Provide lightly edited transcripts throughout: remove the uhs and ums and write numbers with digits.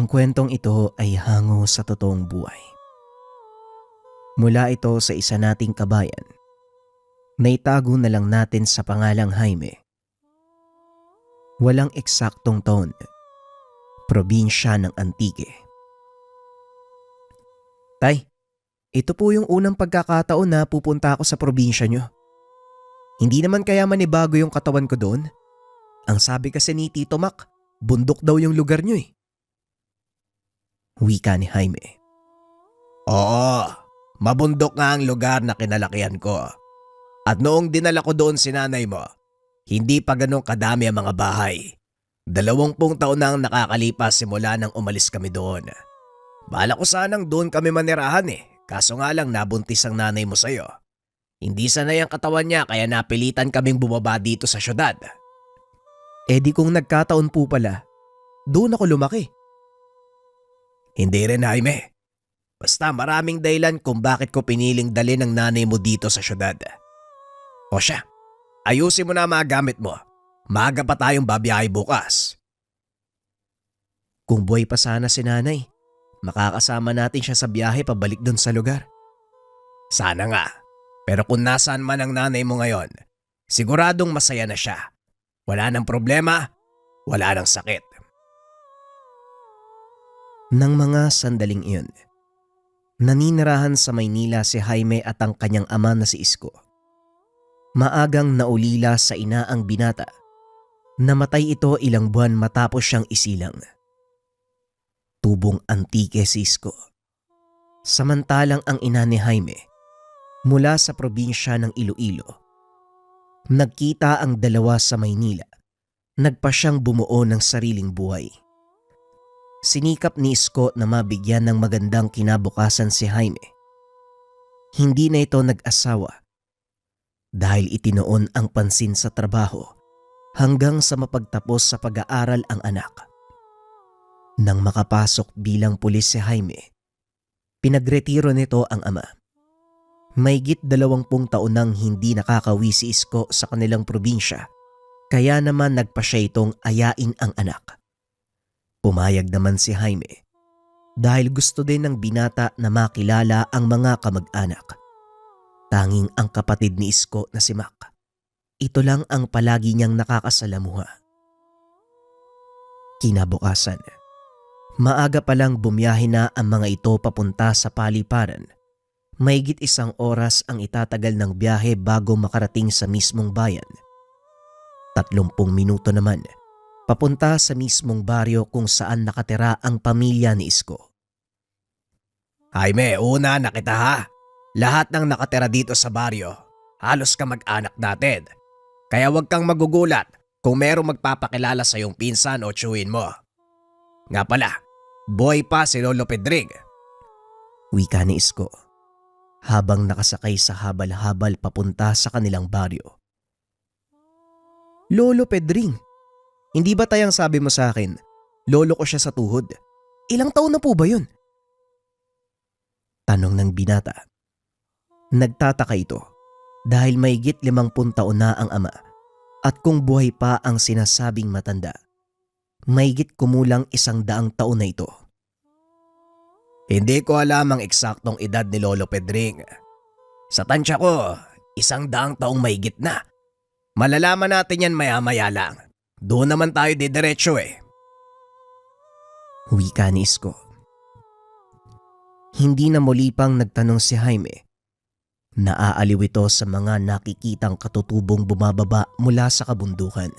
Ang kwentong ito ay hango sa totoong buhay. Mula ito sa isa nating kabayan na itago na lang natin sa pangalang Jaime. Walang eksaktong taon, probinsya ng Antique. Tay, ito po yung unang pagkakataon na pupunta ako sa probinsya nyo. Hindi naman kaya manibago yung katawan ko doon? Ang sabi kasi ni Tito Mac, bundok daw yung lugar nyo eh. Wika ni Jaime. Oo, mabundok nga ang lugar na kinalakihan ko. At noong dinala ko doon si nanay mo, hindi pa ganun kadami ang mga bahay. 20 taon na ang nakakalipas simula nang umalis kami doon. Bala ko sanang doon kami manirahan kaso nga lang nabuntis ang nanay mo sa'yo. Hindi sanay ang katawan niya kaya napilitan kaming bumaba dito sa syudad. Eh di kung nagkataon po pala, doon ako lumaki. Hindi rin, Jaime. Basta maraming dahilan kung bakit ko piniling dalhin ang nanay mo dito sa syudad. O siya, ayusin mo na mga gamit mo. Maaga pa tayong babiyahe bukas. Kung buhay pa sana si nanay, makakasama natin siya sa biyahe pabalik doon sa lugar. Sana nga. Pero kung nasaan man ang nanay mo ngayon, siguradong masaya na siya. Wala nang problema, wala nang sakit. Nang mga sandaling iyon, naninirahan sa Maynila si Jaime at ang kanyang ama na si Isko. Maagang naulila sa ina ang binata. Namatay ito ilang buwan matapos siyang isilang. Tubong Antique si Isko. Samantalang ang ina ni Jaime, mula sa probinsya ng Iloilo. Nagkita ang dalawa sa Maynila. Nagpa siyang bumuo ng sariling buhay. Sinikap ni Isko na mabigyan ng magandang kinabukasan si Jaime. Hindi na ito nag-asawa dahil itinoon ang pansin sa trabaho hanggang sa mapagtapos sa pag-aaral ang anak. Nang makapasok bilang pulis si Jaime, pinagretiro nito ang ama. Mahigit 20 taon nang hindi nakakawi si Isko sa kanilang probinsya, kaya naman nagpa siya itong ayain ang anak. Pumayag naman si Jaime dahil gusto din ng binata na makilala ang mga kamag-anak. Tanging ang kapatid ni Isko na si Mac, ito lang ang palagi niyang nakakasalamuha. Kinabukasan, maaga pa lang bumiyahe na ang mga ito papunta sa paliparan. Mahigit 1 oras ang itatagal ng biyahe bago makarating sa mismong bayan. 30 minuto naman papunta sa mismong baryo kung saan nakatira ang pamilya ni Isko. Jaime, una na kita ha. Lahat ng nakatira dito sa baryo, halos kamag-anak natin. Kaya huwag kang magugulat kung merong magpapakilala sa iyong pinsan o tiyuhin mo. Nga pala, boy pa si Lolo Pedring. Wika ni Isko habang nakasakay sa habal-habal papunta sa kanilang baryo. Lolo Pedring, hindi ba tayang sabi mo sa akin, lolo ko siya sa tuhod? Ilang taon na po ba yun? Tanong ng binata. Nagtataka ito dahil mahigit 50 taon na ang ama at kung buhay pa ang sinasabing matanda, mahigit kumulang 100 taon na ito. Hindi ko alam ang eksaktong edad ni Lolo Pedring. Sa tansya ko, 100 taong mahigit na. Malalaman natin yan maya-maya lang. Doon naman tayo didiretso Wika ni Isko. Hindi na muli pang nagtanong si Jaime. Naaaliw ito sa mga nakikitang katutubong bumababa mula sa kabundukan.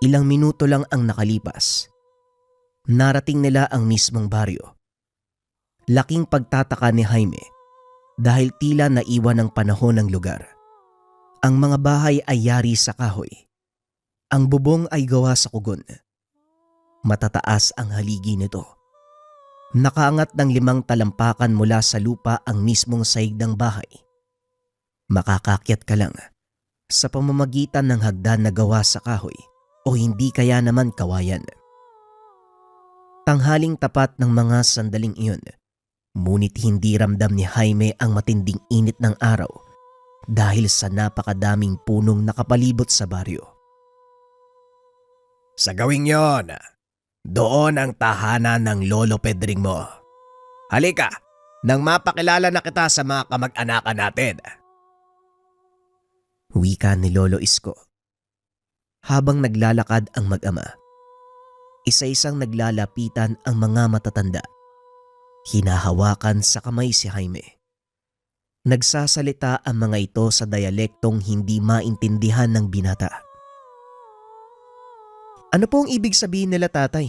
Ilang minuto lang ang nakalipas. Narating nila ang mismong baryo. Laking pagtataka ni Jaime dahil tila naiwan ng panahon ng lugar. Ang mga bahay ay yari sa kahoy. Ang bubong ay gawa sa kugon. Matataas ang haligi nito. Nakaangat ng 5 talampakan mula sa lupa ang mismong sahig ng bahay. Makakakyat ka lang sa pamamagitan ng hagdan na gawa sa kahoy o hindi kaya naman kawayan. Tanghaling tapat ng mga sandaling iyon, ngunit hindi ramdam ni Jaime ang matinding init ng araw dahil sa napakadaming punong nakapalibot sa baryo. Sa gawing yon, Doon ang tahanan ng Lolo Pedring mo. Halika, nang mapakilala na kita sa mga kamag-anakan natin. Wika ni Lolo Isko. Habang naglalakad ang mag-ama, isa-isang naglalapitan ang mga matatanda. Hinahawakan sa kamay si Jaime. Nagsasalita ang mga ito sa dialektong hindi maintindihan ng binata. Ano po ang ibig sabihin nila, tatay?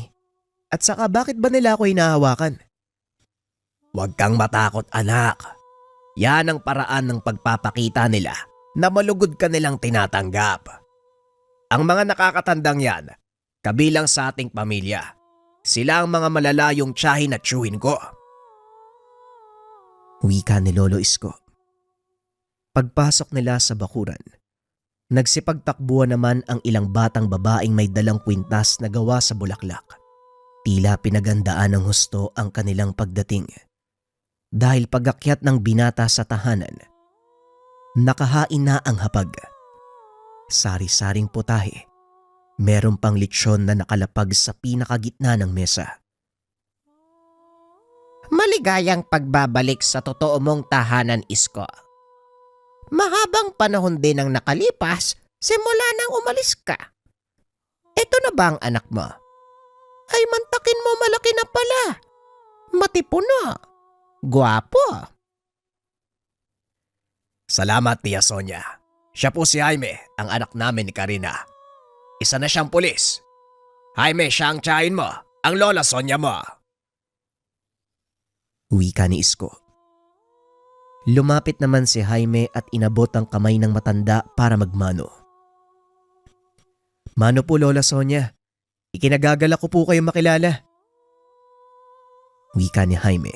At saka bakit ba nila ako hinahawakan? Huwag kang matakot, anak. Yan ang paraan ng pagpapakita nila na malugod ka nilang tinatanggap. Ang mga nakakatandang yan, kabilang sa ating pamilya. Sila ang mga malalayong tiyahin at tiyuhin ko. Wika ni Lolo Isko. Pagpasok nila sa bakuran, nagsipagtakbuhan naman ang ilang batang babaeng may dalang kwintas na gawa sa bulaklak. Tila pinagandaan ng husto ang kanilang pagdating. Dahil pagakyat ng binata sa tahanan, nakahain na ang hapag. Sari-saring putahe, meron pang litsyon na nakalapag sa pinakagitna ng mesa. Maligayang pagbabalik sa totoo mong tahanan, Isko. Mahabang panahon din ang nakalipas simula nang umalis ka. Ito na ba ang anak mo? Ay mantakin mo, malaki na pala. Matipon na. Gwapo. Salamat, Tia Sonia. Siya po si Jaime, ang anak namin ni Karina. Isa na siyang pulis. Jaime, siya ang tiyahin mo, ang lola Sonia mo. Wika ni Isko. Lumapit naman si Jaime at inabot ang kamay ng matanda para magmano. Mano po, Lola Sonia. Ikinagagala ko po kayo makilala. Wika ni Jaime.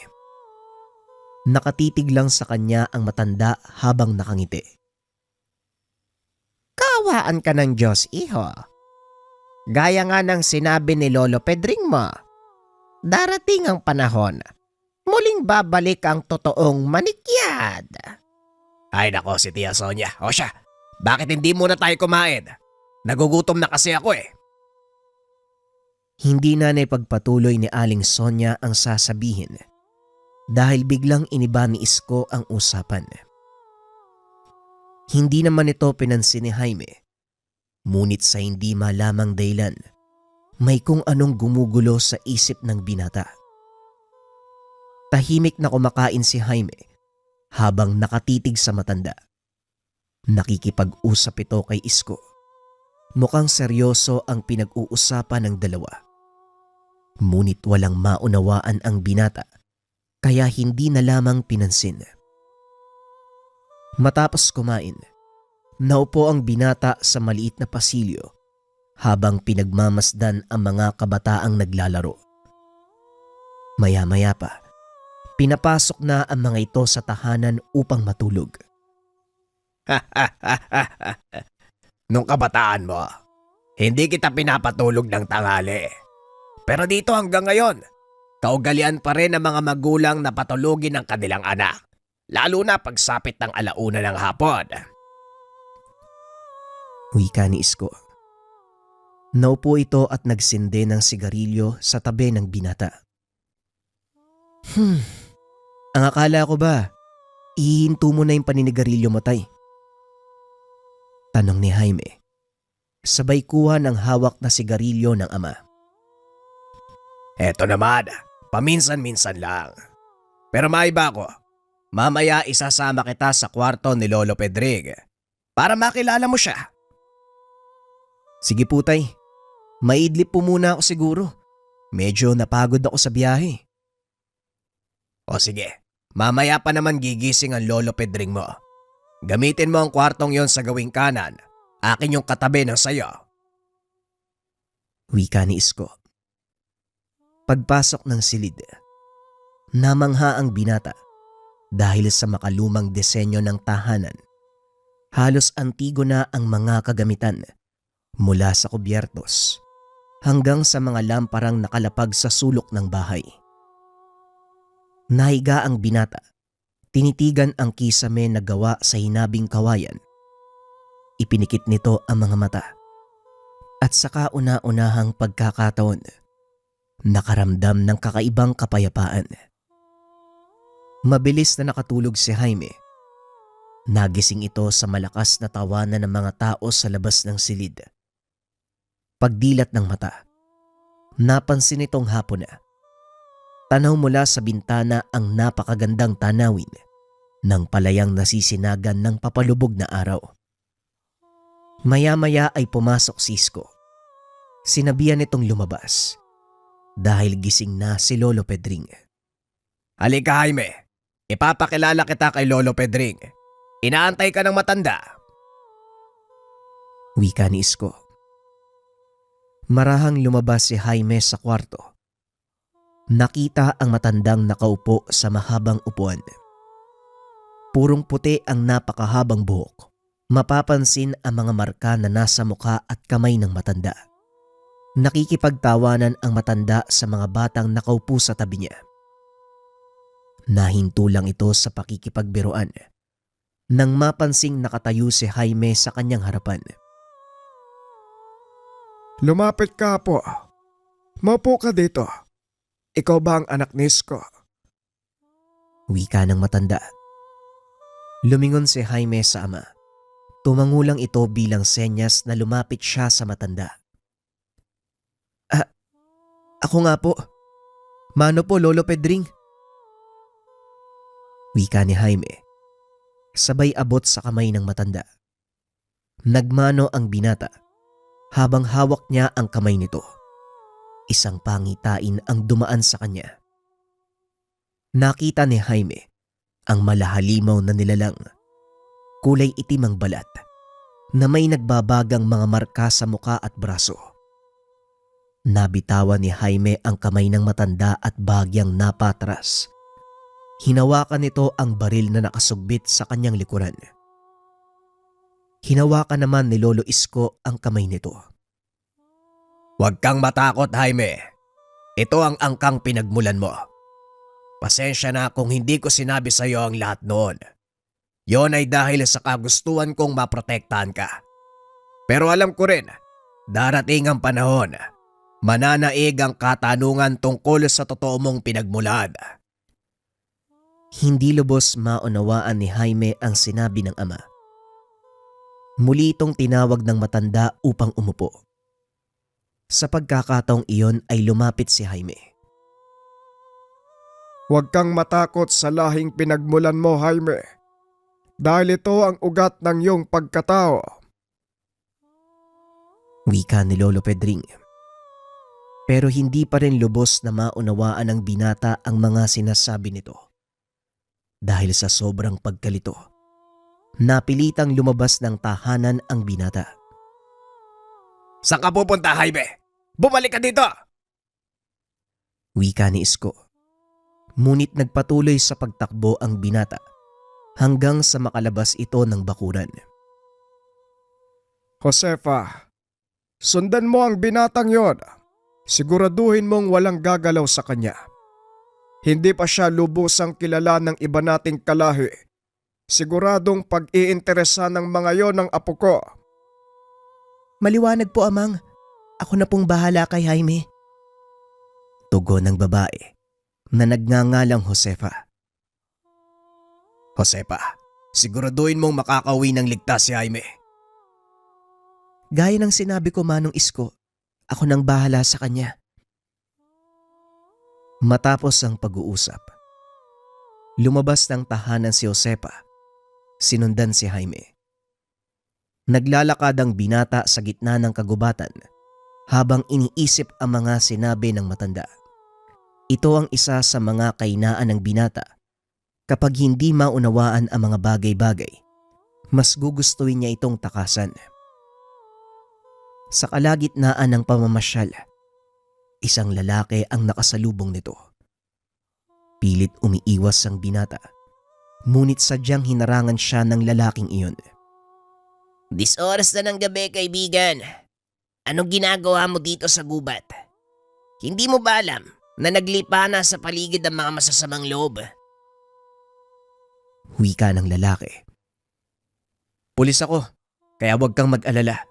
Nakatitig lang sa kanya ang matanda habang nakangiti. Kawaan ka ng Diyos, iho. Gaya nga ng sinabi ni Lolo Pedring mo, darating ang panahon, muling babalik ang totoong manikyad. Ay nako, si Tia Sonia. O siya, bakit hindi muna tayo kumain? Nagugutom na kasi ako eh. Hindi na naipagpatuloy ni Aling Sonia ang sasabihin dahil biglang iniba ni Isko ang usapan. Hindi naman ito pinansin ni Jaime, ngunit sa hindi malamang dahilan, may kung anong gumugulo sa isip ng binata. Tahimik na kumakain si Jaime habang nakatitig sa matanda. Nakikipag-usap ito kay Isko. Mukhang seryoso ang pinag-uusapan ng dalawa. Ngunit walang maunawaan ang binata kaya hindi na lamang pinansin. Matapos kumain, naupo ang binata sa maliit na pasilyo habang pinagmamasdan ang mga kabataang naglalaro. Maya-maya pa, pinapasok na ang mga ito sa tahanan upang matulog. Nung kabataan mo, hindi kita pinapatulog ng tanghali. Pero dito hanggang ngayon, kaugalian pa rin ng mga magulang na patulogin ng kanilang anak. Lalo na pagsapit ng alauna ng hapon. Wika ni Isko. Naupo ito at nagsindi ng sigarilyo sa tabi ng binata. Ang akala ko ba, ihinto mo na yung paninigarilyo mo, tay? Tanong ni Jaime. Sabay kuha ng hawak na sigarilyo ng ama. Eto naman, paminsan-minsan lang. Pero maiba ko, mamaya isasama kita sa kwarto ni Lolo Pedrig para makilala mo siya. Sige po, tay. Maidlip po muna ako siguro. Medyo napagod ako sa biyahe. O sige, mamaya pa naman gigising ang Lolo Pedring mo. Gamitin mo ang kwartong yon sa gawing kanan. Akin yung katabi ng sayo. Wika ni Isko. Pagpasok ng silid, namangha ang binata dahil sa makalumang disenyo ng tahanan. Halos antigo na ang mga kagamitan mula sa kubyertos hanggang sa mga lamparang nakalapag sa sulok ng bahay. Nahiga ang binata, tinitigan ang kisame na gawa sa hinabing kawayan. Ipinikit nito ang mga mata at sa kauna-unahang pagkakataon, Nakaramdam ng kakaibang kapayapaan. Mabilis na nakatulog si Jaime. Nagising ito sa malakas na tawanan ng mga tao sa labas ng silid. Pagdilat ng mata, napansin itong hapon na tanaw mula sa bintana ang napakagandang tanawin ng palayang nasisinagan ng papalubog na araw. Maya-maya ay pumasok si Isko. Sinabihan itong lumabas dahil gising na si Lolo Pedring. Halika Jaime, ipapakilala kita kay Lolo Pedring. Inaantay ka ng matanda. Wika ni Isko. Marahang lumabas si Jaime sa kwarto. Nakita ang matandang nakaupo sa mahabang upuan. Purong puti ang napakahabang buhok. Mapapansin ang mga marka na nasa mukha at kamay ng matanda. Nakikipagtawanan ang matanda sa mga batang nakaupo sa tabi niya. Nahinto lang ito sa pakikipagbiruan nang mapansing nakatayo si Jaime sa kanyang harapan. Lumapit ka po. Maupo ka dito. Ikaw ba ang anak ni Isko? Wika ng matanda. Lumingon si Jaime sa ama. Tumangulang ito bilang senyas na lumapit siya sa matanda. Ako nga po. Mano po, Lolo Pedring? Wika ni Jaime. Sabay abot sa kamay ng matanda. Nagmano ang binata habang hawak niya ang kamay nito. Isang pangitain ang dumaan sa kanya. Nakita ni Jaime ang malahalimaw na nilalang. Kulay itim ang balat na may nagbabagang mga marka sa muka at braso. Nabitawan ni Jaime ang kamay ng matanda at bagyang napatras. Hinawakan nito ang baril na nakasugbit sa kanyang likuran. Hinawakan naman ni Lolo Isko ang kamay nito. Huwag kang matakot Jaime. Ito ang angkang pinagmulan mo. Pasensya na kung hindi ko sinabi sa iyo ang lahat noon. Yon ay dahil sa kagustuhan kong maprotektahan ka. Pero alam ko rin, darating ang panahon, mananaig ang katanungan tungkol sa totoo mong pinagmulan. Hindi lubos maunawaan ni Jaime ang sinabi ng ama. Muli itong tinawag ng matanda upang umupo. Sa pagkakataong iyon ay lumapit si Jaime. Huwag kang matakot sa lahing pinagmulan mo, Jaime. Dahil ito ang ugat ng iyong pagkatao. Wika ni Lolo Pedring. Pero hindi pa rin lubos na maunawaan ng binata ang mga sinasabi nito. Dahil sa sobrang pagkalito, napilitang lumabas ng tahanan ang binata. Saan ka pupunta Jaime? Bumalik ka dito! Wika ni Isko. Ngunit nagpatuloy sa pagtakbo ang binata hanggang sa makalabas ito ng bakuran. Josefa, sundan mo ang binatang yon. Siguraduhin mong walang gagalaw sa kanya. Hindi pa siya lubusang kilala ng iba nating kalahi. Siguradong pag-iinteresa ng mga yon ng apo ko. Maliwanag po, Amang. Ako na pong bahala kay Jaime. Tugon ng babae na nagngangalang Josefa. Josefa, siguraduhin mong makakauwi ng ligtas si Jaime. Gaya ng sinabi ko, Manong Isko, ako nang bahala sa kanya. Matapos ang pag-uusap, lumabas ng tahanan si Josefa. Sinundan si Jaime. Naglalakad ang binata sa gitna ng kagubatan habang iniisip ang mga sinabi ng matanda. Ito ang isa sa mga kainaan ng binata. Kapag hindi maunawaan ang mga bagay-bagay, mas gugustuhin niya itong takasan. Sa kalagitnaan ng pamamasyal, isang lalaki ang nakasalubong nito. Pilit umiiwas ang binata, ngunit sadyang hinarangan siya ng lalaking iyon. 10 oras na ng gabi, kaibigan. Anong ginagawa mo dito sa gubat? Hindi mo ba alam na naglipa na sa paligid ang mga masasamang loob? Wika ng lalaki. Pulis ako, kaya huwag kang mag-alala.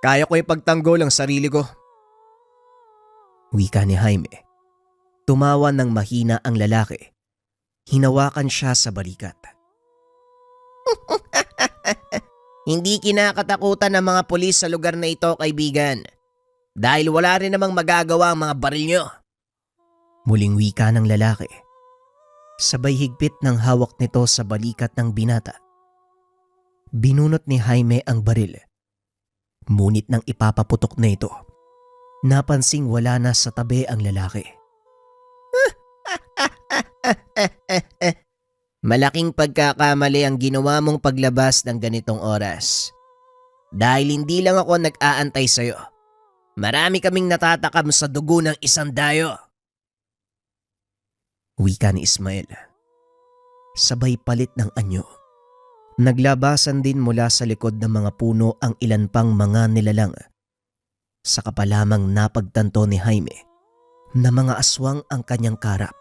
Kaya ko ipagtanggol ang sarili ko. Wika ni Jaime Tumawa ng mahina ang lalaki. Hinawakan siya sa balikat. Hindi kinakatakutan ng mga pulis sa lugar na ito, kaibigan. Dahil wala rin namang magagawa ang mga baril nyo. Muling wika ng lalaki. Sabay higpit ng hawak nito sa balikat ng binata. Binunot ni Jaime ang baril. Ngunit nang ipapaputok na ito, napansing wala na sa tabi ang lalaki. Malaking pagkakamali ang ginawa mong paglabas ng ganitong oras. Dahil hindi lang ako nag-aantay sa'yo. Marami kaming natatakam sa dugo ng isang dayo. Wika ni Ismael. Sabay palit ng anyo. Naglabasan din mula sa likod ng mga puno ang ilan pang mga nilalang. Saka pa lamang napagtanto ni Jaime na mga aswang ang kanyang karap.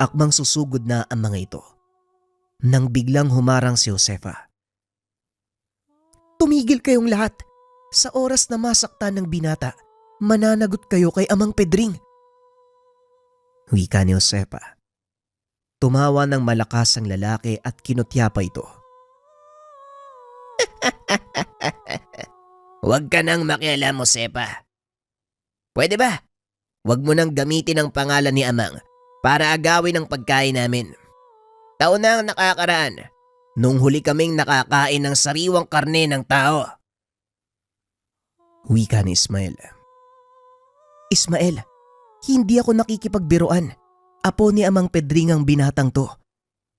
Akmang susugod na ang mga ito nang biglang humarang si Josefa. Tumigil kayong lahat. Sa oras na masaktan ng binata, mananagot kayo kay Amang Pedring. Wika ni Josefa. Tumawa ng malakas ang lalaki at kinutya pa ito. Huwag ka nang makialam, Josefa. Pwede ba? Huwag mo nang gamitin ang pangalan ni Amang para agawin ang pagkain namin. Taon na ang nakakaraan nung huli kaming nakakain ng sariwang karne ng tao. Wika ni Ismael. Ismael, hindi ako nakikipagbiruan. Apo ni Amang Pedring ang binatang to.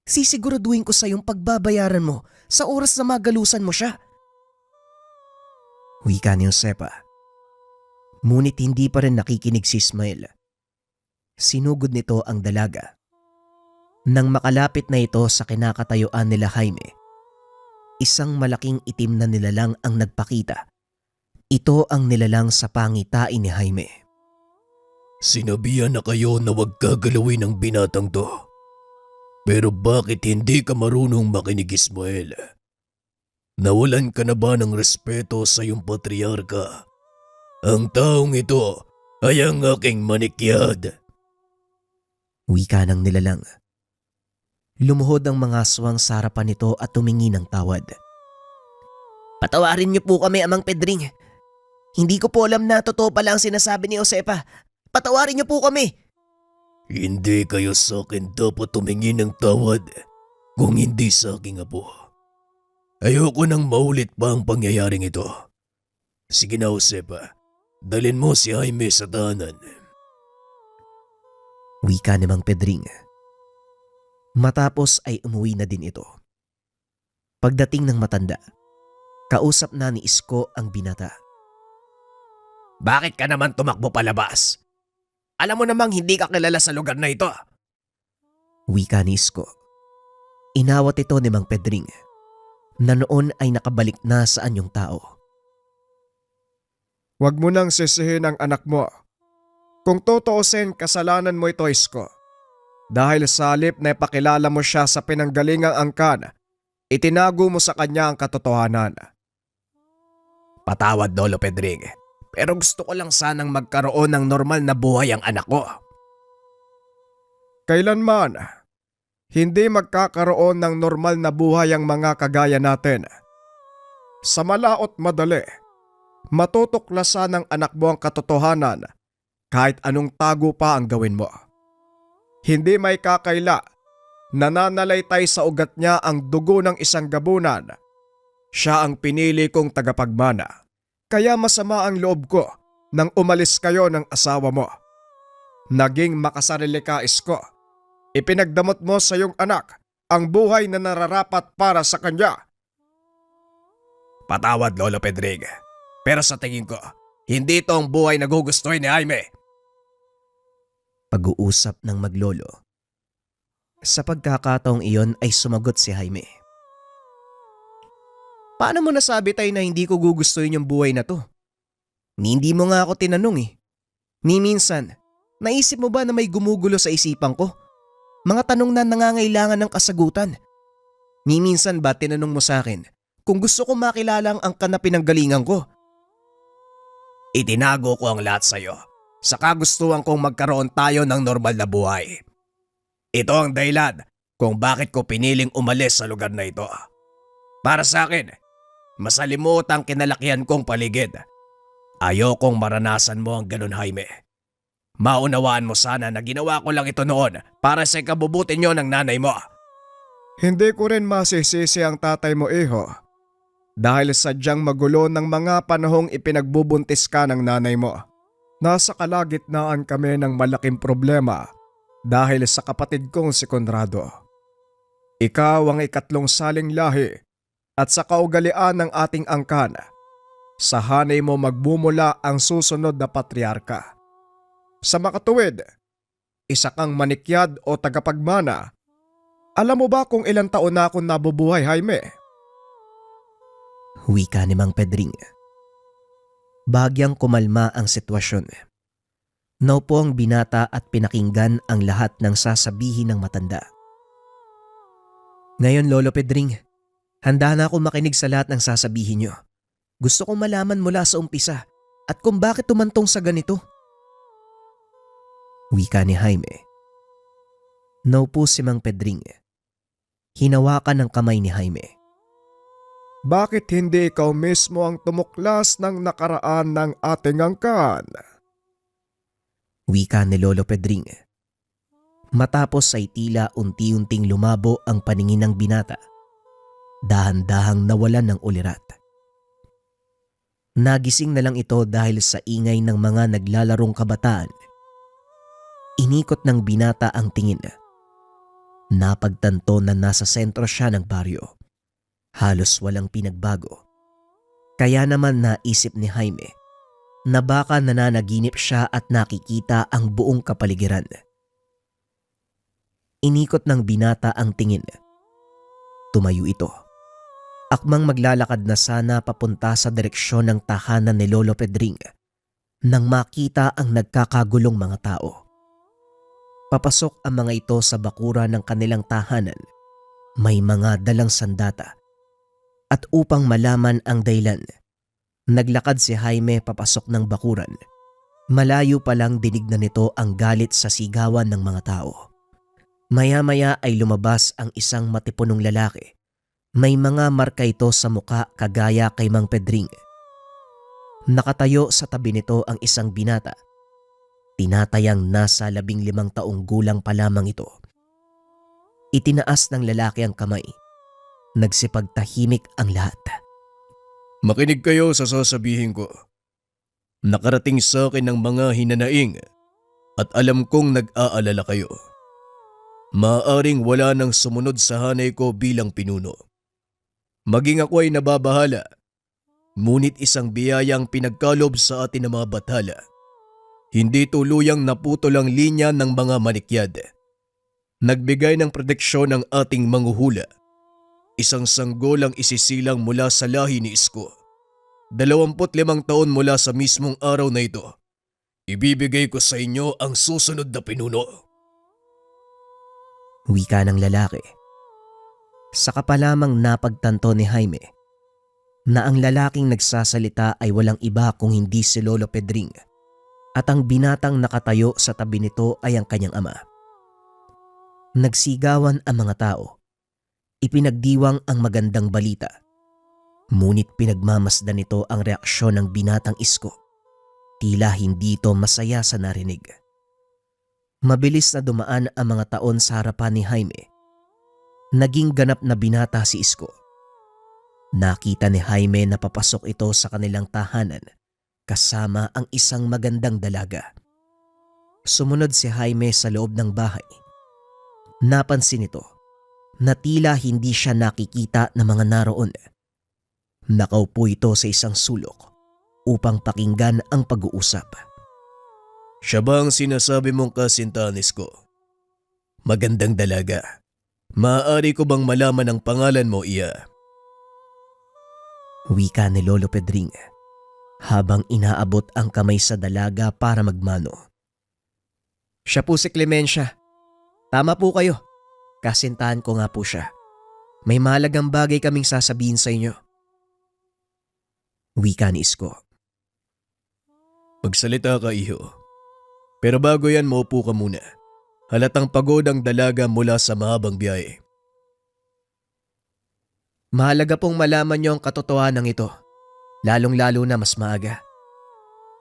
Sisiguraduhin ko sa iyong pagbabayaran mo sa oras na magalusan mo siya. Wika ni Josefa. Ngunit hindi pa rin nakikinig si Ismael. Sinugod nito ang dalaga. Nang makalapit na ito sa kinakatayuan nila Jaime, isang malaking itim na nilalang ang nagpakita. Ito ang nilalang sa pangitain ni Jaime. Sinabihan na kayo na huwag gagalawin ang binatang to. Pero bakit hindi ka marunong makinig, Ismael? Nawalan ka na ba ng respeto sa iyong patriarka? Ang taong ito ay ang aking manikyad. Wika ng nilalang. Lumuhod ang mga aswang sa harapan nito at tumingi ng tawad. Patawarin niyo po kami, Amang Pedring. Hindi ko po alam na totoo pala ang sinasabi ni Josefa. Patawarin niyo po kami. Hindi kayo sa akin dapat tumingi ng tawad kung hindi sa aking apo. Ayoko nang maulit pa ang pangyayaring ito. Sige na, Josefa. Dalhin mo si Jaime sa tahanan. Wika ni Mang Pedring. Matapos ay umuwi na din ito. Pagdating ng matanda, kausap na ni Isko ang binata. Bakit ka naman tumakbo palabas? Alam mo namang hindi ka kilala sa lugar na ito. Wika ni Isko. Inawat ito ni Mang Pedring na noon ay nakabalik na sa anyong tao. Huwag mo nang sisihin ang anak mo. Kung tutuusin, kasalanan mo ito, Isko. Dahil sa halip na ipakilala mo siya sa pinanggalingang angkan, itinago mo sa kanya ang katotohanan. Patawad, Lolo Pedring. Pero gusto ko lang sanang magkaroon ng normal na buhay ang anak ko. Kailanman, hindi magkakaroon ng normal na buhay ang mga kagaya natin. Sa malaot madali, matutuklasan ng anak mo ang katotohanan kahit anong tago pa ang gawin mo. Hindi may kakaila, nananalaytay sa ugat niya ang dugo ng isang gabunan. Siya ang pinili kong tagapagmana. Kaya masama ang loob ko nang umalis kayo ng asawa mo. Naging makasarili ka, Isko. Ipinagdamot mo sa iyong anak ang buhay na nararapat para sa kanya. Patawad, Lolo Pedring. Pero sa tingin ko, hindi ito ang buhay na gugustuhin ni Jaime. Pag-uusap ng maglolo. Sa pagkakataong iyon ay sumagot si Jaime. Paano mo nasabi tayo na hindi ko gugustuhin yung buhay na to? Hindi mo nga ako tinanong eh. Ni minsan, naisip mo ba na may gumugulo sa isipan ko? Mga tanong na nangangailangan ng kasagutan. Ni minsan ba tinanong mo sa akin kung gusto ko makilala ang angkan na pinanggalingan ko? Itinago ko ang lahat sa iyo sa kagustuhan kong magkaroon tayo ng normal na buhay. Ito ang dahilan kung bakit ko piniling umalis sa lugar na ito. Para sa akin, masalimuot ang kinalakihan kong paligid. Ayokong maranasan mo ang ganun, Jaime. Maunawaan mo sana na ginawa ko lang ito noon para sa ikabubuti nyo ng nanay mo. Hindi ko rin masisisi ang tatay mo, iho. Dahil sadyang magulo ng mga panahong ipinagbubuntis ka ng nanay mo. Nasa kalagitnaan kami ng malaking problema dahil sa kapatid kong si Conrado. Ikaw ang ikatlong saling lahi at sa kaugalian ng ating angkan, sa hanay mo magbumula ang susunod na patriarka. Sa makatuwid, isa kang manikyad o tagapagmana. Alam mo ba kung ilang taon na akong nabubuhay, Jaime? Wika ni Mang Pedring. Bahagyang kumalma ang sitwasyon. Naupo ang binata at pinakinggan ang lahat ng sasabihin ng matanda. Ngayon, Lolo Pedring, handa na ako makinig sa lahat ng sasabihin niyo. Gusto kong malaman mula sa umpisa at kung bakit tumantong sa ganito. Wika ni Jaime. Naupo si Mang Pedring. Hinawakan ang kamay ni Jaime. Bakit hindi ikaw mismo ang tumuklas ng nakaraan ng ating angkan? Wika ni Lolo Pedring. Matapos ay tila unti-unting lumabo ang paningin ng binata. Dahan-dahang nawalan ng ulirat. Nagising na lang ito dahil sa ingay ng mga naglalarong kabataan. Inikot ng binata ang tingin. Napagtanto na nasa sentro siya ng baryo. Halos walang pinagbago. Kaya naman naisip ni Jaime na baka nananaginip siya at nakikita ang buong kapaligiran. Inikot ng binata ang tingin. Tumayo ito. Akmang maglalakad na sana papunta sa direksyon ng tahanan ni Lolo Pedring nang makita ang nagkakagulong mga tao. Papasok ang mga ito sa bakura ng kanilang tahanan. May mga dalang sandata. At upang malaman ang dahilan, naglakad si Jaime papasok ng bakuran. Malayo pa lang dinig na nito ang galit sa sigawan ng mga tao. Maya-maya ay lumabas ang isang matipunong lalaki. May mga marka ito sa muka kagaya kay Mang Pedring. Nakatayo sa tabi nito ang isang binata. Tinatayang nasa 15 taong gulang pa lamang ito. Itinaas ng lalaki ang kamay. Nagsipagtahimik ang lahat. Makinig kayo sa sasabihin ko. Nakarating sa akin ng mga hinanaing at alam kong nag-aalala kayo. Maaaring wala nang sumunod sa hanay ko bilang pinuno. Maging ako ay nababahala, ngunit isang biyayang pinagkalob sa atin ng mga bathala. Hindi tuluyang naputol ang linya ng mga manikyad. Nagbigay ng proteksyon ng ating manghuhula. Isang sanggol ang isisilang mula sa lahi ni Isko. 25 taon mula sa mismong araw na ito. Ibibigay ko sa inyo ang susunod na pinuno. Wika ng lalaki. Saka pa lamang napagtanto ni Jaime na ang lalaking nagsasalita ay walang iba kung hindi si Lolo Pedring at ang binatang nakatayo sa tabi nito ay ang kanyang ama. Nagsigawan ang mga tao. Ipinagdiwang ang magandang balita. Ngunit pinagmamasdan nito ang reaksyon ng binatang Isko. Tila hindi ito masaya sa narinig. Mabilis na dumaan ang mga taon sa harapan ni Jaime. Naging ganap na binata si Isko. Nakita ni Jaime na papasok ito sa kanilang tahanan kasama ang isang magandang dalaga. Sumunod si Jaime sa loob ng bahay. Napansin ito na tila hindi siya nakikita ng mga naroon. Nakaupo ito sa isang sulok upang pakinggan ang pag-uusap. Siya ba ang sinasabi mong kasintahan, Isko? Magandang dalaga. Maaari ko bang malaman ang pangalan mo, iya? Wika ni Lolo Pedring habang inaabot ang kamay sa dalaga para magmano. Siya po si Clemencia. Tama po kayo. Kasintahan ko nga po siya. May mahalagang bagay kaming sasabihin sa inyo. Wika ni Isko. Magsalita ka, iho. Pero bago yan, maupo ka muna. Halatang pagod ang dalaga mula sa mahabang biyahe. Mahalaga pong malaman niyo ang katotohanan ito, lalong-lalo na mas maaga.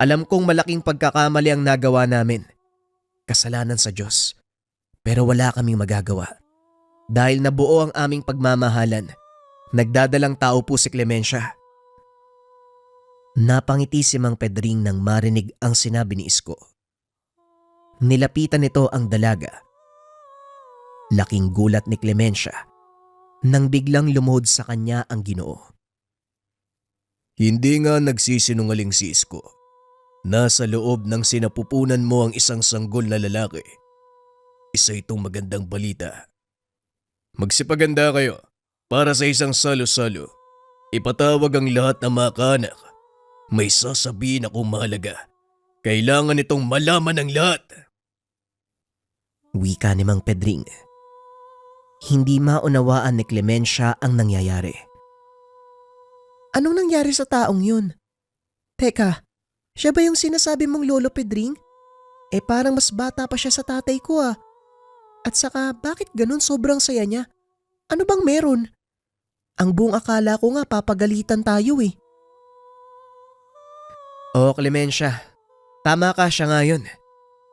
Alam kong malaking pagkakamali ang nagawa namin. Kasalanan sa Diyos. Pero wala kaming magagawa. Dahil nabuo ang aming pagmamahalan, nagdadalang tao po si Clemencia. Napangiti si Mang Pedring nang marinig ang sinabi ni Isko. Nilapitan nito ang dalaga. Laking gulat ni Clemencia nang biglang lumuhod sa kanya ang Ginoo. Hindi nga nagsisinungaling si Isko. Nasa loob ng sinapupunan mo ang isang sanggol na lalaki. Isa itong magandang balita. Magsipaganda kayo para sa isang salo-salo. Ipatawag ang lahat ng mga kaanak. May sasabihin akong mahalaga. Kailangan itong malaman ng lahat. Wika ni Mang Pedring. Hindi maunawaan ni Clemencia ang nangyayari. Anong nangyari sa taong yun? Teka, siya ba yung sinasabi mong Lolo Pedring? Parang mas bata pa siya sa tatay ko ah. At saka bakit ganun sobrang saya niya? Ano bang meron? Ang buong akala ko nga papagalitan tayo eh. Oo Clemencia, tama ka siya nga yun.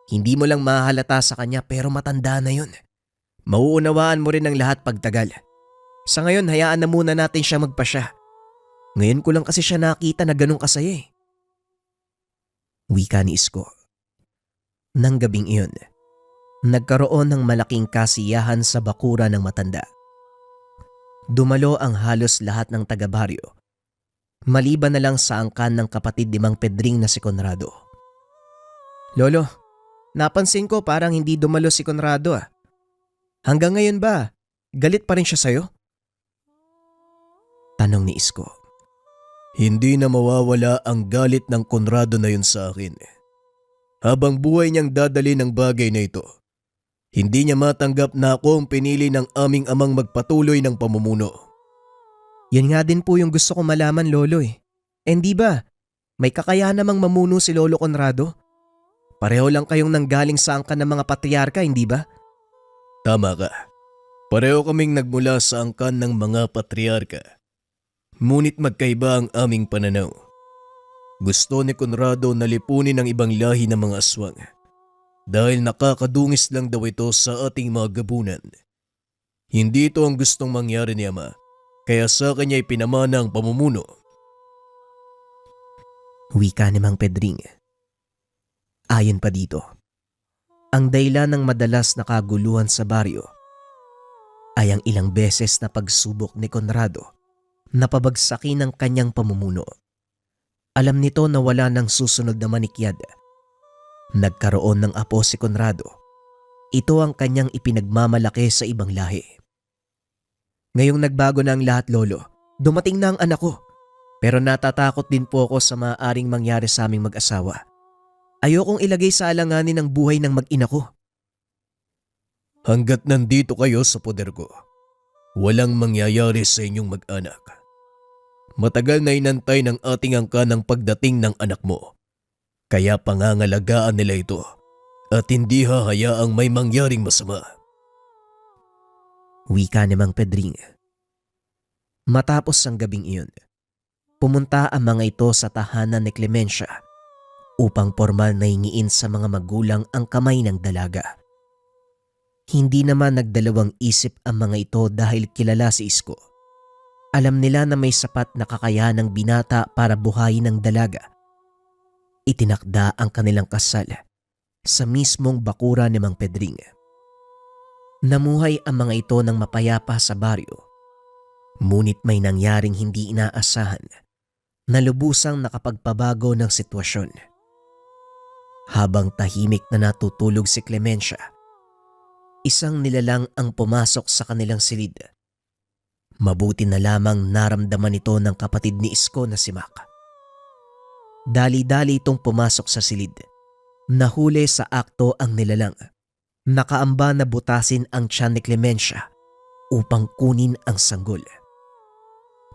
Hindi mo lang mahalata sa kanya pero matanda na yun. Mauunawaan mo rin ang lahat pagtagal. Sa ngayon hayaan na muna natin siya magpasya. Ngayon ko lang kasi siya nakita na ganun kasaya eh. Wika ni Isko. Nang gabing iyon, nagkaroon ng malaking kasiyahan sa bakura ng matanda. Dumalo ang halos lahat ng taga-baryo. Maliban na lang sa angkan ng kapatid ni Mang Pedring na si Conrado. Lolo, napansin ko parang hindi dumalo si Conrado ah. Hanggang ngayon ba, galit pa rin siya sa'yo? Tanong ni Isko. Hindi na mawawala ang galit ng Conrado na yun sa akin. Habang buhay niyang dadali ng bagay na ito, hindi niya matanggap na ako ang pinili ng aming amang magpatuloy ng pamumuno. Yan nga din po yung gusto ko malaman Lolo eh. Hindi ba, may kakayahan namang mamuno si Lolo Conrado? Pareho lang kayong nanggaling sa angkan ng mga patriarka, hindi ba? Tama ka. Pareho kaming nagmula sa angkan ng mga patriarka. Ngunit magkaiba ang aming pananaw. Gusto ni Conrado na lipunin ang ibang lahi ng mga aswang. Dahil nakakadungis lang daw ito sa ating mga gabunan. Hindi ito ang gustong mangyari ni Ama, kaya sa kanya ipinamana ang pamumuno. Wika ni Mang Pedring. Ayon pa dito, ang dahilan ng madalas na kaguluhan sa baryo ay ang ilang beses na pagsubok ni Conrado na pabagsakin ang kanyang pamumuno. Alam nito na wala ng susunod na manikyad. Nagkaroon ng apo si Conrado. Ito ang kanyang ipinagmamalaki sa ibang lahi. Ngayong nagbago na ang lahat, Lolo, dumating na ang anak ko. Pero natatakot din po ako sa maaaring mangyari sa aming mag-asawa. Ayokong ilagay sa alanganin ang buhay ng mag-ina ko. Hanggat nandito kayo sa poder ko, walang mangyayari sa inyong mag-anak. Matagal na inantay ng ating angkan ang pagdating ng anak mo. Kaya pangangalagaan nila ito at hindi hahayaang may mangyaring masama. Wika ni Mang Pedring. Matapos ang gabing iyon, pumunta ang mga ito sa tahanan ni Clemencia upang formal na hingiin sa mga magulang ang kamay ng dalaga. Hindi naman nagdalawang isip ang mga ito dahil kilala si Isko. Alam nila na may sapat na kakayahan ng binata para buhayin ng dalaga. Itinakda ang kanilang kasal sa mismong bakura ni Mang Pedring. Namuhay ang mga ito ng mapayapa sa baryo. Ngunit may nangyaring hindi inaasahan na lubusang nakapagpabago ng sitwasyon. Habang tahimik na natutulog si Clemencia, isang nilalang ang pumasok sa kanilang silid. Mabuti na lamang naramdaman ito ng kapatid ni Isko na si Mac. Dali-dali itong pumasok sa silid. Nahuli sa akto ang nilalang. Nakaamba na butasin ang tiyan ni Clemencia upang kunin ang sanggol.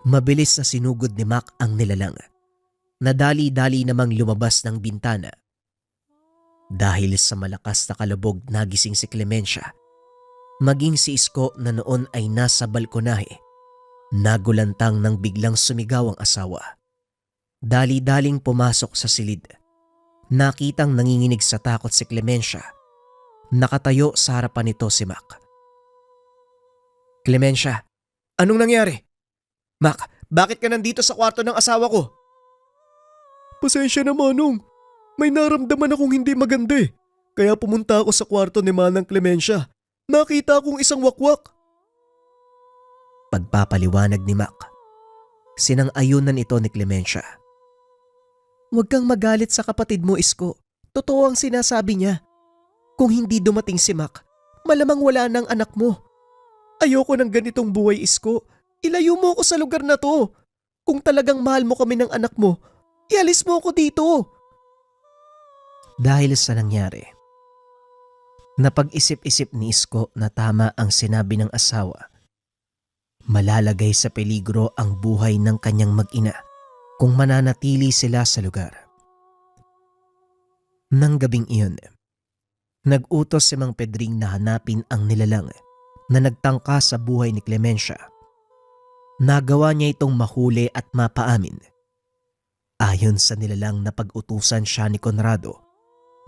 Mabilis na sinugod ni Mac ang nilalang. Nadali-dali namang lumabas ng bintana. Dahil sa malakas na kalubog nagising si Clemencia. Maging si Isko na noon ay nasa balkonahe. Nagulantang nang biglang sumigaw ang asawa. Dali-daling pumasok sa silid. Nakitang nanginginig sa takot si Clemencia. Nakatayo sa harapan nito si Mac. Clemencia, anong nangyari? Mac, bakit ka nandito sa kwarto ng asawa ko? Pasensya na, Manong. May naramdaman akong hindi maganda eh. Kaya pumunta ako sa kwarto ni Manang Clemencia. Nakita akong isang wakwak. Pagpapaliwanag ni Mac. Sinang-ayunan ito ni Clemencia. Huwag kang magalit sa kapatid mo, Isko. Totoo ang sinasabi niya. Kung hindi dumating si Mac, malamang wala ng anak mo. Ayoko ng ganitong buhay, Isko. Ilayo mo ako sa lugar na to. Kung talagang mahal mo kami ng anak mo, ialis mo ako dito. Dahil sa nangyari, napag-isip-isip ni Isko na tama ang sinabi ng asawa. Malalagay sa peligro ang buhay ng kanyang mag-ina kung mananatili sila sa lugar. Nang gabing iyon, nag-utos si Mang Pedring na hanapin ang nilalang na nagtangka sa buhay ni Clemencia. Nagawa niya itong mahuli at mapaamin. Ayon sa nilalang na pag-utusan siya ni Conrado,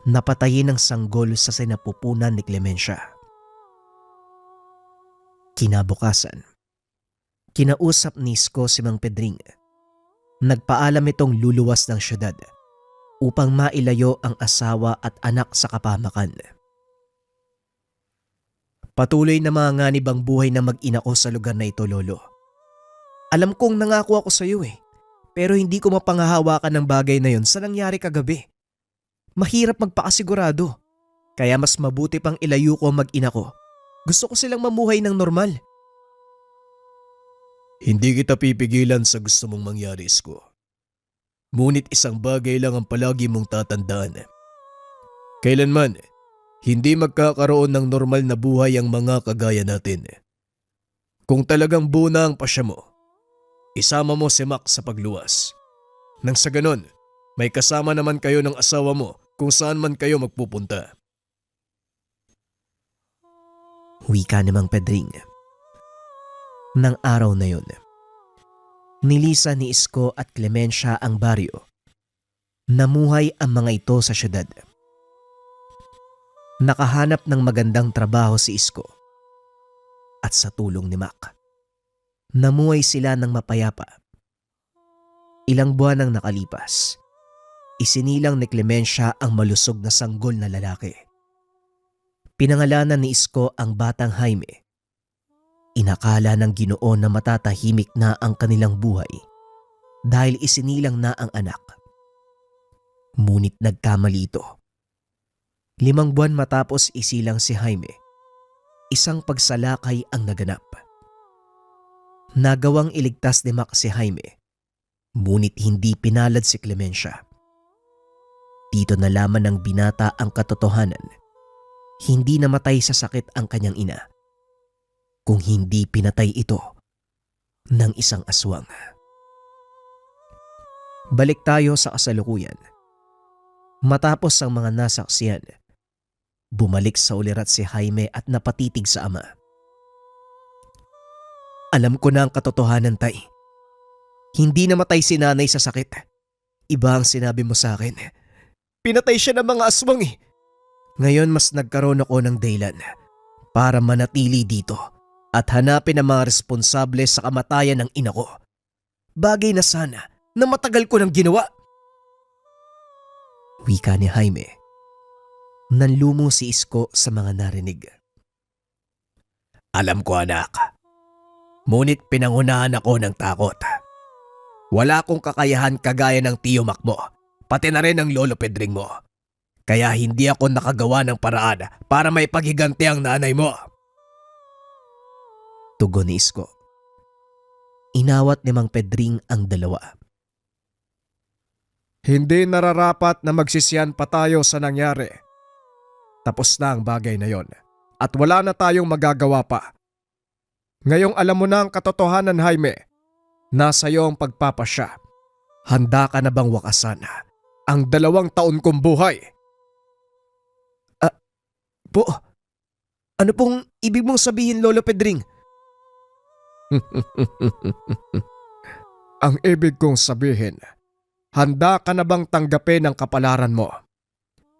napatayin ng sanggol sa sinapupunan ni Clemencia. Kinabukasan, kinausap ni Isko si Mang Pedring. Nagpaalam itong luluwas ng syudad upang mailayo ang asawa at anak sa kapamakan. Patuloy na mga nganib ang buhay na mag-ina ko sa lugar na ito, Lolo. Alam kong nangako ako sa iyo pero hindi ko mapanghahawakan ng bagay na yon sa nangyari kagabi. Mahirap magpakasigurado, kaya mas mabuti pang ilayo ko ang mag-ina ko. Gusto ko silang mamuhay ng normal. Hindi kita pipigilan sa gusto mong mangyari, Isko. Ngunit isang bagay lang ang palagi mong tatandaan. Kailanman, hindi magkakaroon ng normal na buhay ang mga kagaya natin. Kung talagang buo na ang pasya mo, isama mo si Mac sa pagluwas. Nang sa ganon, may kasama naman kayo ng asawa mo kung saan man kayo magpupunta. Wika ni Mang Pedring. Nang araw na yun, nilisa ni Isko at Clemencia ang baryo. Namuhay ang mga ito sa syudad. Nakahanap ng magandang trabaho si Isko. At sa tulong ni Mac, namuhay sila ng mapayapa. Ilang buwan ang nakalipas, isinilang ni Clemencia ang malusog na sanggol na lalaki. Pinangalanan ni Isko ang batang Jaime. Inakala ng Ginoo na matatahimik na ang kanilang buhay dahil isinilang na ang anak. Ngunit nagkamali ito. 5 buwan matapos isilang si Jaime, isang pagsalakay ang naganap. Nagawang iligtas ni Mac si Jaime, ngunit hindi pinalad si Clemencia. Dito nalaman ng binata ang katotohanan. Hindi namatay sa sakit ang kanyang ina, kung hindi pinatay ito ng isang aswang. Balik tayo sa kasalukuyan. Matapos ang mga nasaksiyan, bumalik sa ulirat si Jaime at napatitig sa ama. Alam ko na ang katotohanan, Tay. Hindi namatay si nanay sa sakit. Iba ang sinabi mo sa akin. Pinatay siya ng mga aswang . Ngayon mas nagkaroon ako ng dahilan para manatili dito at hanapin ang mga responsable sa kamatayan ng ina ko. Bagay na sana na matagal ko nang ginawa. Wika ni Jaime. Nanlumo si Isko sa mga narinig. Alam ko, anak. Ngunit pinangunahan ako ng takot. Wala akong kakayahan kagaya ng tiyo Mac mo, pati na rin ng lolo Pedring mo. Kaya hindi ako nakagawa ng paraan para may paghiganti ang nanay mo. Tugon ni Isko. Inawat ni Mang Pedring ang dalawa. Hindi nararapat na magsisiyan pa tayo sa nangyari. Tapos na ang bagay na yon at wala na tayong magagawa pa. Ngayong alam mo na ang katotohanan, Jaime. Nasa iyo ang pagpapasya. Handa ka na bang wakasan ang 2 taon kong buhay? Po? Ano pong ibig mong sabihin, Lolo Pedring? Ang ibig kong sabihin, handa ka na bang tanggapin ang kapalaran mo?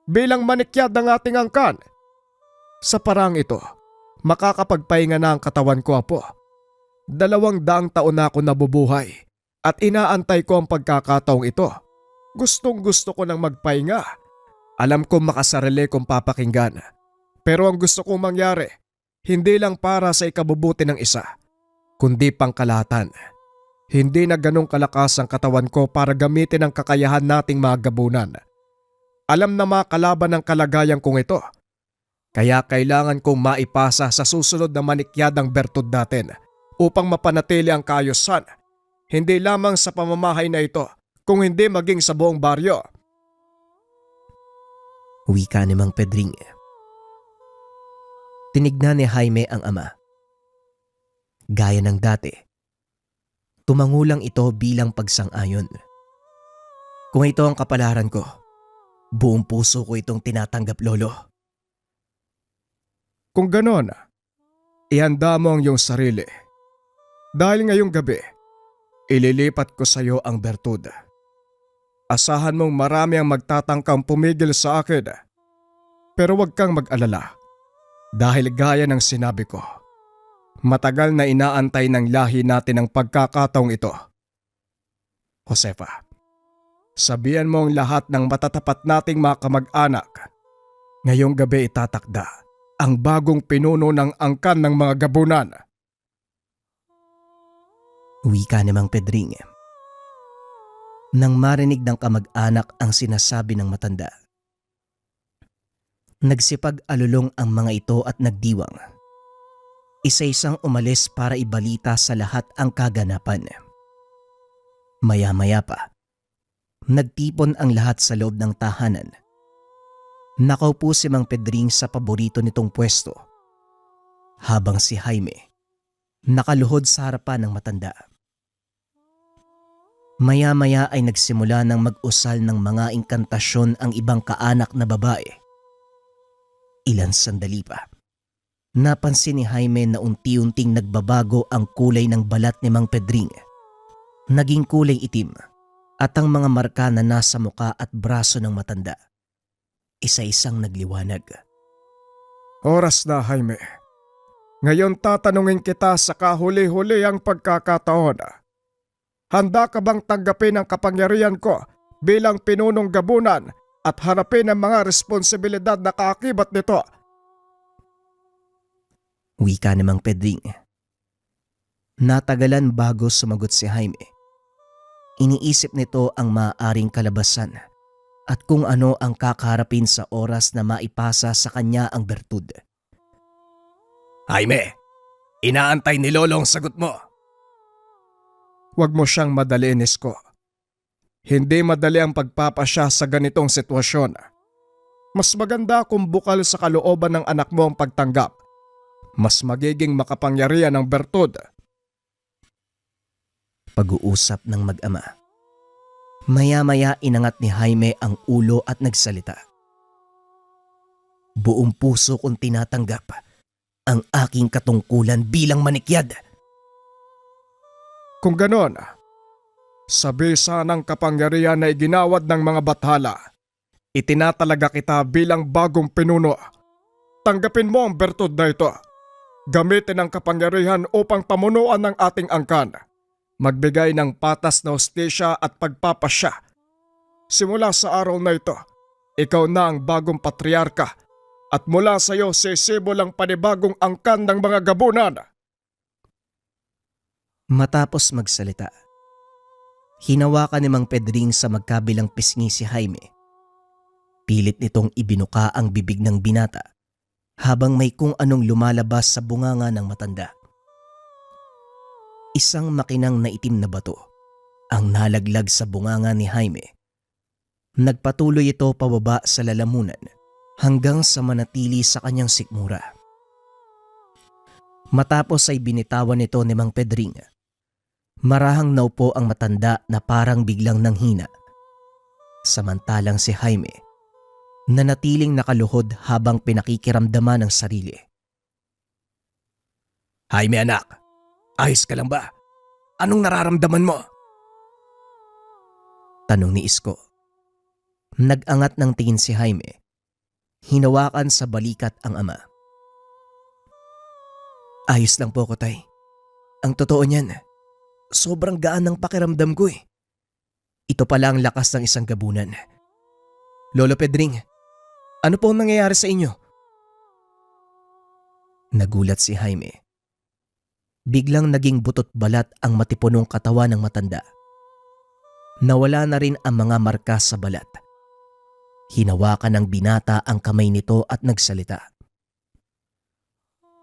Bilang manikyad ng ating angkan, sa parang ito, makakapagpahinga na ang katawan ko, Apo. 200 taon na ako nabubuhay at inaantay ko ang pagkakataong ito. Gustong gusto ko nang magpahinga. Alam ko makasarili kong papakinggan. Pero ang gusto kong mangyari, hindi lang para sa ikabubuti ng isa, kundi pangkalahatan. Hindi na ganong kalakas ang katawan ko para gamitin ang kakayahan nating mga gabunan. Alam na makalaban ang kalagayan kong ito. Kaya kailangan kong maipasa sa susunod na manikyadang bertud natin upang mapanatili ang kaayusan. Hindi lamang sa pamamahay na ito, kung hindi maging sa buong baryo. Wika ni Mang Pedring. Tinignan ni Jaime ang ama. Gaya ng dati, tumangulang ito bilang pagsang-ayon. Kung ito ang kapalaran ko, buong puso ko itong tinatanggap, Lolo. Kung ganon, ihanda mo ang iyong sarili. Dahil ngayong gabi, ililipat ko sa iyo ang bertud. Asahan mong marami ang magtatangkang pumigil sa akin. Pero huwag kang mag-alala. Dahil gaya ng sinabi ko, matagal na inaantay ng lahi natin ang pagkakataong ito. Josefa, sabihan mo ang lahat ng matatapat nating mga kamag-anak. Ngayong gabi itatakda ang bagong pinuno ng angkan ng mga gabunan. Wika ni Mang Pedring. Nang marinig ng kamag-anak ang sinasabi ng matanda, nagsipag-alulong ang mga ito at nagdiwang. Isa-isang umalis para ibalita sa lahat ang kaganapan. Maya-maya pa, nagtipon ang lahat sa loob ng tahanan. Nakaupo si Mang Pedring sa paborito nitong pwesto, habang si Jaime nakaluhod sa harapan ng matanda. Maya-maya ay nagsimula ng mag-usal ng mga inkantasyon ang ibang kaanak na babae. Ilang sandali pa, napansin ni Jaime na unti-unting nagbabago ang kulay ng balat ni Mang Pedring. Naging kulay itim at ang mga marka na nasa muka at braso ng matanda, isa-isang nagliwanag. Oras na, Jaime. Ngayon tatanungin kita sa kahuli-huli ang pagkakataon. Handa ka bang tanggapin ang kapangyarihan ko bilang pinunong gabunan at harapin ang mga responsibilidad na kaakibat nito? Wika ni Mang Pedring. Natagalan bago sumagot si Jaime. Iniisip nito ang maaaring kalabasan at kung ano ang kakaharapin sa oras na maipasa sa kanya ang bertud. Jaime, inaantay ni Lolo ang sagot mo. Huwag mo siyang madaliin, Isko. Hindi madali ang pagpapasya sa ganitong sitwasyon. Mas maganda kung bukal sa kalooban ng anak mo ang pagtanggap. Mas magiging makapangyarihan ang bertud. Pag-uusap ng mag-ama. Maya-maya inangat ni Jaime ang ulo at nagsalita. Buong puso kong tinatanggap ang aking katungkulan bilang manikyad. Kung ganon, sa bisa ng kapangyarihan na iginawad ng mga bathala, itinatalaga kita bilang bagong pinuno. Tanggapin mo ang bertud na ito. Gamitin ang kapangyarihan upang pamunuan ng ating angkan. Magbigay ng patas na hustisya at pagpapasya. Simula sa araw na ito, ikaw na ang bagong patriarka at mula sa iyo sisibol ang panibagong angkan ng mga gabunan. Matapos magsalita, hinawakan ni Mang Pedring sa magkabilang pisngi si Jaime. Pilit nitong ibinuka ang bibig ng binata habang may kung anong lumalabas sa bunganga ng matanda. Isang makinang na itim na bato ang nalaglag sa bunganga ni Jaime. Nagpatuloy ito pababa sa lalamunan hanggang sa manatili sa kanyang sikmura. Matapos ay binitawan ito ni Mang Pedring. Marahang naupo ang matanda na parang biglang nanghina. Samantalang si Jaime, Nanatiling nakaluhod habang pinakikiramdaman ang sarili. Jaime anak, ayos ka lang ba? Anong nararamdaman mo? Tanong ni Isko. Nag-angat ng tingin si Jaime. Hinawakan sa balikat ang ama. Ayos lang po ko, tay. Ang totoo niyan, sobrang gaan ng pakiramdam ko eh. Ito pala ang lakas ng isang gabunan. Lolo Pedring, ano po ang nangyayari sa inyo? Nagulat si Jaime. Biglang naging butot balat ang matipunong katawan ng matanda. Nawala na rin ang mga marka sa balat. Hinawakan ng binata ang kamay nito at nagsalita.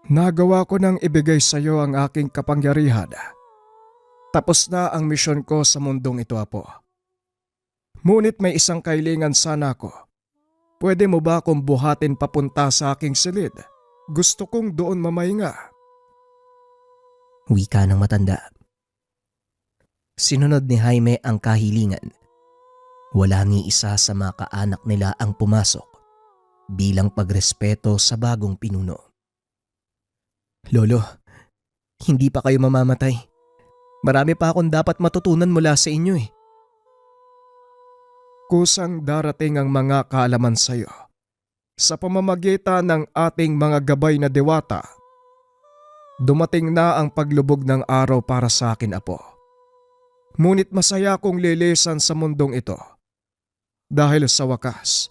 Nagawa ko nang ibigay sa iyo ang aking kapangyarihan. Tapos na ang misyon ko sa mundong ito, apo. Ngunit may isang kailangan sana ako. Pwede mo ba akong buhatin papunta sa aking silid? Gusto kong doon mamahinga. Wika ng matanda. Sinunod ni Jaime ang kahilingan. Wala ni isa sa mga kaanak nila ang pumasok bilang pagrespeto sa bagong pinuno. Lolo, hindi pa kayo mamamatay. Marami pa akong dapat matutunan mula sa inyo eh. Kusang darating ang mga kaalaman sa iyo sa pamamagitan ng ating mga gabay na diwata. Dumating na ang paglubog ng araw para sa akin, apo. Ngunit masaya kong lilisan sa mundong ito. Dahil sa wakas,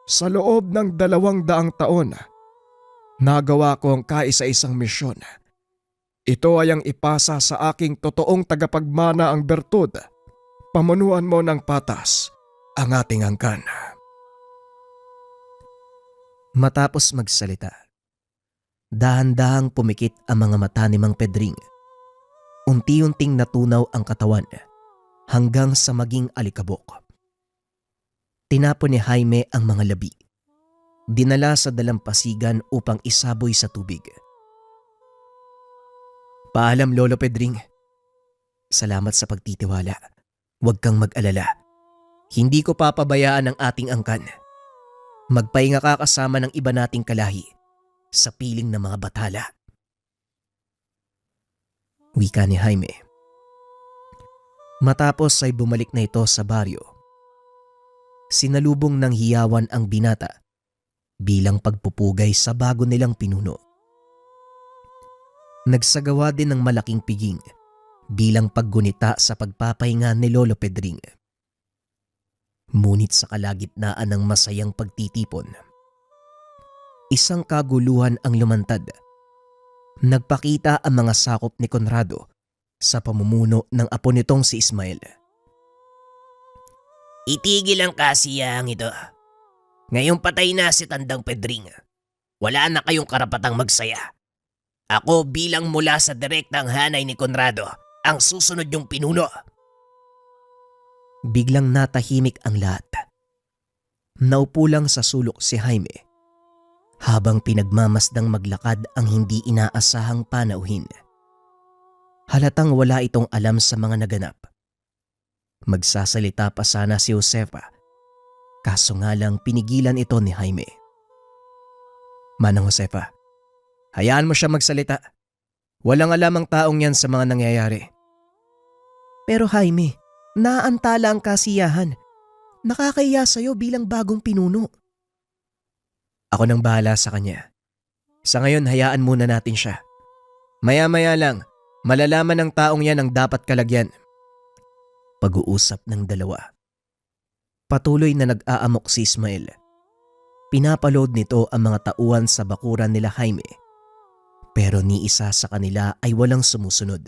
sa loob ng 200 taon, nagawa ko ang kaisa-isang misyon. Ito ay ang ipasa sa aking totoong tagapagmana ang bertud. Pamunuan mo ng patas ang ating angkan. Matapos magsalita, dahan-dahang pumikit ang mga mata ni Mang Pedring. Unti-unting natunaw ang katawan hanggang sa maging alikabok. Tinapon ni Jaime ang mga labi. Dinala sa dalampasigan upang isaboy sa tubig. Paalam, Lolo Pedring. Salamat sa pagtitiwala. Huwag kang mag-alala. Hindi ko papabayaan ang ating angkan. Magpahinga ka kasama ng iba nating kalahi sa piling ng mga bathala. Wika ni Jaime. Matapos ay bumalik na ito sa baryo. Sinalubong ng hiyawan ang binata bilang pagpupugay sa bago nilang pinuno. Nagsagawa din ng malaking piging bilang paggunita sa pagpapahinga ni Lolo Pedring. Ngunit sa kalagitnaan ng masayang pagtitipon, isang kaguluhan ang lumantad. Nagpakita ang mga sakop ni Conrado sa pamumuno ng apo nitong si Ismael. Itigil ang kasiyahang ito. Ngayong patay na si Tandang Pedring, wala na kayong karapatang magsaya. Ako bilang mula sa direktang hanay ni Conrado, ang susunod yung pinuno. Biglang natahimik ang lahat. Naupo lang sa sulok si Jaime habang pinagmamasdang maglakad ang hindi inaasahang panauhin. Halatang wala itong alam sa mga naganap. Magsasalita pa sana si Josefa, kaso nga lang pinigilan ito ni Jaime. Manang Josefa, hayaan mo siya magsalita. Walang alam ang taong yan sa mga nangyayari. Pero Jaime, naantala ang kasiyahan. Nakakahiya sa'yo bilang bagong pinuno. Ako nang bahala sa kanya. Sa ngayon, hayaan muna natin siya. Maya-maya lang, malalaman ng taong yan ang dapat kalagyan. Pag-uusap ng dalawa. Patuloy na nag-aamok si Ismael. Pinapaload nito ang mga tauhan sa bakuran nila Jaime. Pero ni isa sa kanila ay walang sumusunod.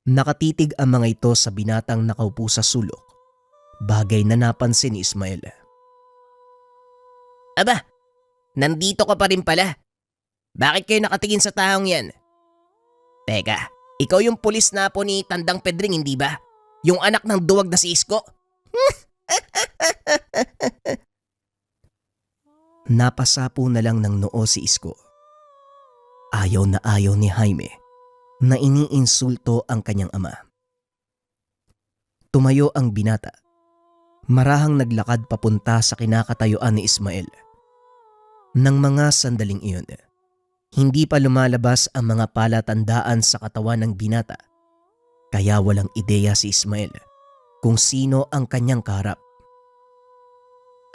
Nakatitig ang mga ito sa binatang nakaupo sa sulok. Bagay na napansin ni Ismael. Aba, nandito ka pa rin pala. Bakit kayo nakatingin sa taong yan? Teka, ikaw yung pulis na po ni Tandang Pedring, hindi ba? Yung anak ng duwag na si Isko? Napasapo na lang ng noo si Isko. Ayaw na ayaw ni Jaime na iniinsulto ang kanyang ama. Tumayo ang binata. Marahang naglakad papunta sa kinakatayuan ni Ismael. Nang mga sandaling iyon, hindi pa lumalabas ang mga palatandaan sa katawan ng binata, kaya walang ideya si Ismael kung sino ang kanyang kaharap.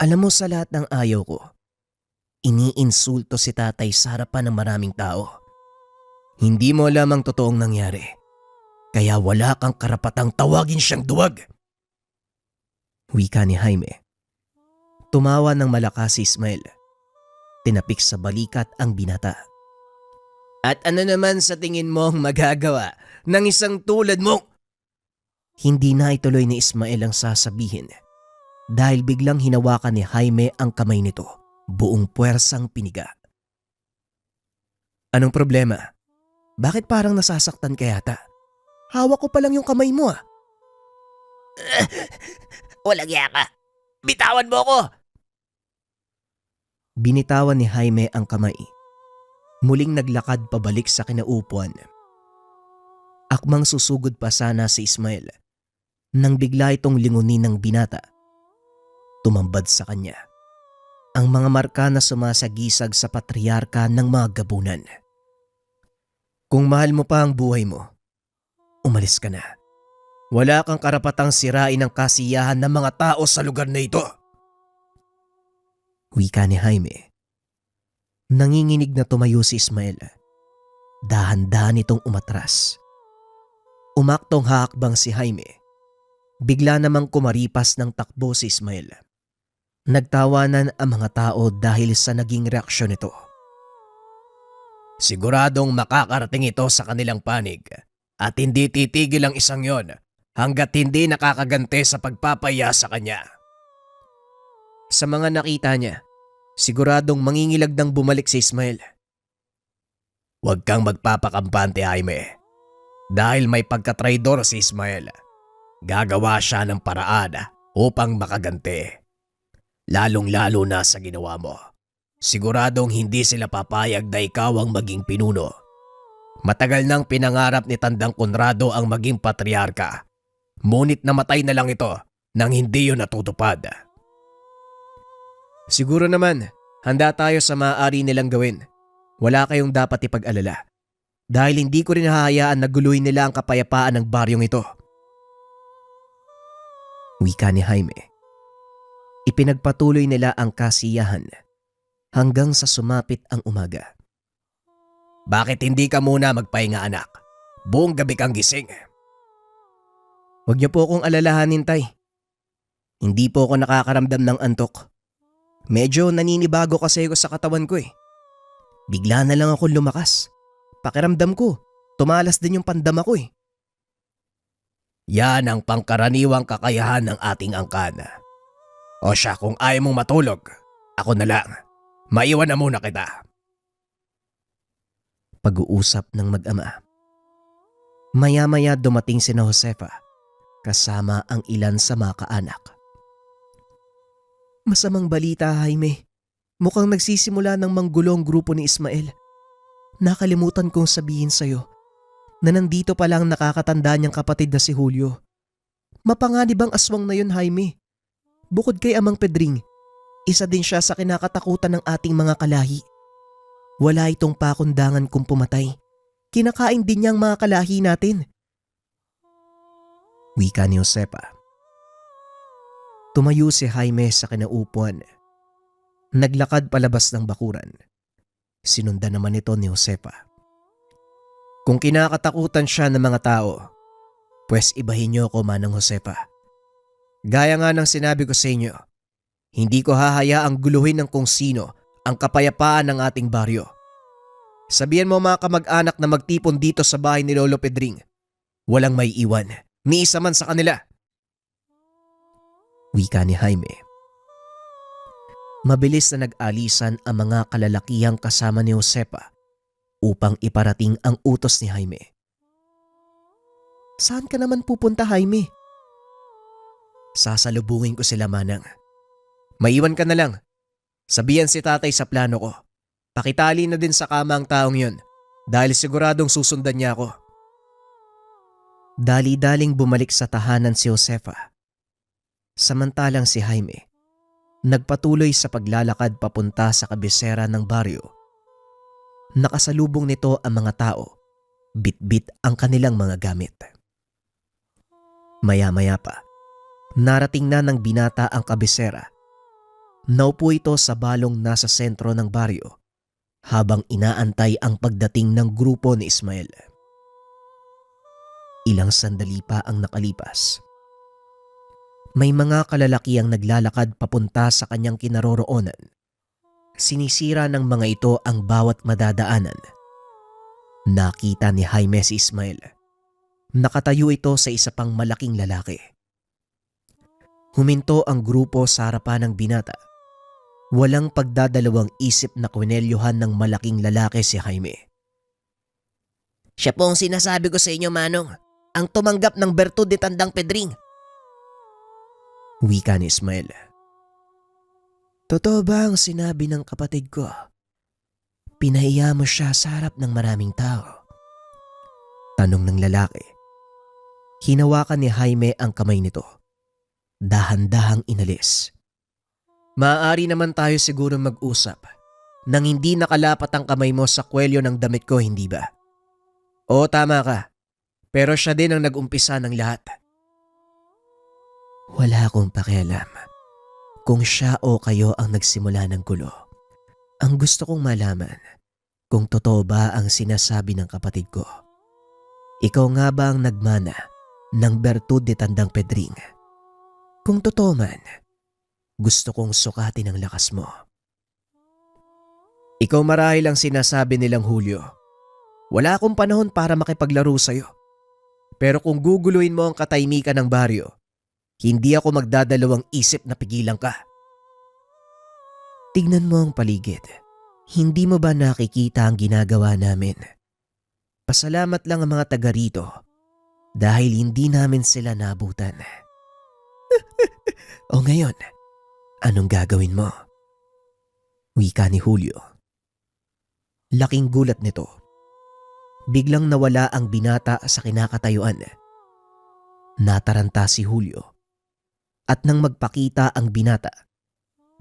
Alam mo, sa lahat ng ayaw ko, iniinsulto si tatay sa harapan ng maraming tao. Hindi mo alam ang totoong nangyari, kaya wala kang karapatang tawagin siyang duwag. Wika ni Jaime. Tumawa ng malakas si Ismael. Tinapik sa balikat ang binata. At ano naman sa tingin mo ang magagawa ng isang tulad mo? Hindi na ituloy ni Ismael ang sasabihin dahil biglang hinawakan ni Jaime ang kamay nito, buong puwersang piniga. Anong problema? Bakit parang nasasaktan ka yata? Hawak ko pa lang yung kamay mo ah. Walang iya ka. Bitawan mo ko. Binitawan ni Jaime ang kamay. Muling naglakad pabalik sa kinaupuan. Akmang susugod pa sana si Ismael nang bigla itong lingunin ng binata. Tumambad sa kanya ang mga marka na sumasagisag sa patriarka ng mga gabunan. Kung mahal mo pa ang buhay mo, umalis ka na. Wala kang karapatang sirain ang kasiyahan ng mga tao sa lugar na ito. Wika ni Jaime. Nanginginig na tumayo si Ismael. Dahan-dahan itong umatras. Umaktong hakbang si Jaime. Bigla namang kumaripas ng takbo si Ismael. Nagtawanan ang mga tao dahil sa naging reaksyon nito. Siguradong makakarating ito sa kanilang panig at hindi titigil ang isang yon hanggat hindi nakakagante sa pagpapaya sa kanya. Sa mga nakita niya, siguradong mangingilag ng bumalik si Ismael. Huwag kang magpapakampante, Jaime. Dahil may pagkatraidor si Ismael, gagawa siya ng paraan upang makagante. Lalong-lalo na sa ginawa mo. Siguradong hindi sila papayag na ikaw ang maging pinuno. Matagal nang pinangarap ni Tandang Conrado ang maging patriarka. Ngunit namatay na lang ito nang hindi yun natutupad. Siguro naman, handa tayo sa maaari nilang gawin. Wala kayong dapat ipag-alala. Dahil hindi ko rin hahayaan na guluhin nila ang kapayapaan ng baryong ito. Wika ni Jaime. Ipinagpatuloy nila ang kasiyahan hanggang sa sumapit ang umaga. Bakit hindi ka muna magpahinga, anak? Buong gabi kang gising. Huwag niyo po akong alalahanin, tay. Hindi po ako nakakaramdam ng antok. Medyo naninibago kasi ako sa katawan ko eh. Bigla na lang ako lumakas. Pakiramdam ko, tumalas din yung pandama ko eh. Yan ang pangkaraniwang kakayahan ng ating angkan. O siya, kung ayaw mong matulog, ako na lang. Maiwan na muna kita. Pag-uusap ng mag-ama. Maya-maya dumating sina Josefa kasama ang ilan sa mga kaanak. Masamang balita, Jaime. Mukhang nagsisimula ng manggulo ang grupo ni Ismael. Nakalimutan kong sabihin sa'yo na nandito pa lang nakakatanda niyang kapatid na si Julio. Mapanganib ang aswang na yun, Jaime. Bukod kay Amang Pedring, isa din siya sa kinakatakutan ng ating mga kalahi. Wala itong pakundangan kung pumatay. Kinakain din niya ang mga kalahi natin. Wika ni Josepa. Tumayo si Jaime sa kinaupuan. Naglakad palabas ng bakuran. Sinundan naman ito ni Josepa. Kung kinakatakutan siya ng mga tao, pues ibahin niyo ako, Manang Josepa. Gaya nga ng sinabi ko sa inyo, hindi ko hahayaang guluhin ng kung sino ang kapayapaan ng ating baryo. Sabihan mo mga kamag-anak na magtipon dito sa bahay ni Lolo Pedring. Walang may iwan, ni isa man sa kanila. Wika ni Jaime. Mabilis na nag-alisan ang mga kalalakihang kasama ni Josepa upang iparating ang utos ni Jaime. Saan ka naman pupunta, Jaime? Sasalubungin ko sila, Manang. Maiwan ka na lang. Sabihan si tatay sa plano ko. Pakitali na din sa kama ang taong yun dahil siguradong susundan niya ako. Dali-daling bumalik sa tahanan si Josefa. Samantalang si Jaime, nagpatuloy sa paglalakad papunta sa kabisera ng baryo. Nakasalubong nito ang mga tao, bitbit ang kanilang mga gamit. Maya-maya pa, narating na ng binata ang kabisera. Naupo ito sa balong nasa sentro ng baryo habang inaantay ang pagdating ng grupo ni Ismael. Ilang sandali pa ang nakalipas. May mga kalalakiang naglalakad papunta sa kanyang kinaroroonan. Sinisira ng mga ito ang bawat madadaanan. Nakita ni Jaime si Ismael. Nakatayo ito sa isa pang malaking lalaki. Huminto ang grupo sa harapan ng binata. Walang pagdadalawang isip na kwinelyohan ng malaking lalaki si Jaime. Siya po ang sinasabi ko sa inyo, Manong. Ang tumanggap ng bertud ni Tandang Pedring. Wika ni Ismael. Totoo ba ang sinabi ng kapatid ko? Pinahiya mo siya sa harap ng maraming tao. Tanong ng lalaki. Hinawakan ni Jaime ang kamay nito. Dahan-dahang inalis. Maaari naman tayo siguro mag-usap nang hindi nakalapat ang kamay mo sa kwelyo ng damit ko, hindi ba? Oo, tama ka. Pero siya din ang nag-umpisa ng lahat. Wala akong pakialam kung siya o kayo ang nagsimula ng gulo. Ang gusto kong malaman kung totoo ba ang sinasabi ng kapatid ko. Ikaw nga ba ang nagmana ng bertud ni Tandang Pedring? Kung totoo man, gusto kong sukatin ang lakas mo. Ikaw marahil ang sinasabi nilang Julio. Wala akong panahon para makipaglaro sa'yo. Pero kung guguluhin mo ang katahimikan ng baryo, hindi ako magdadalawang isip na pigilan ka. Tignan mo ang paligid. Hindi mo ba nakikita ang ginagawa namin? Pasalamat lang ang mga taga rito dahil hindi namin sila nabutan. O ngayon, anong gagawin mo? Wika ni Julio. Laking gulat nito. Biglang nawala ang binata sa kinakatayuan. Nataranta si Julio. At nang magpakita ang binata,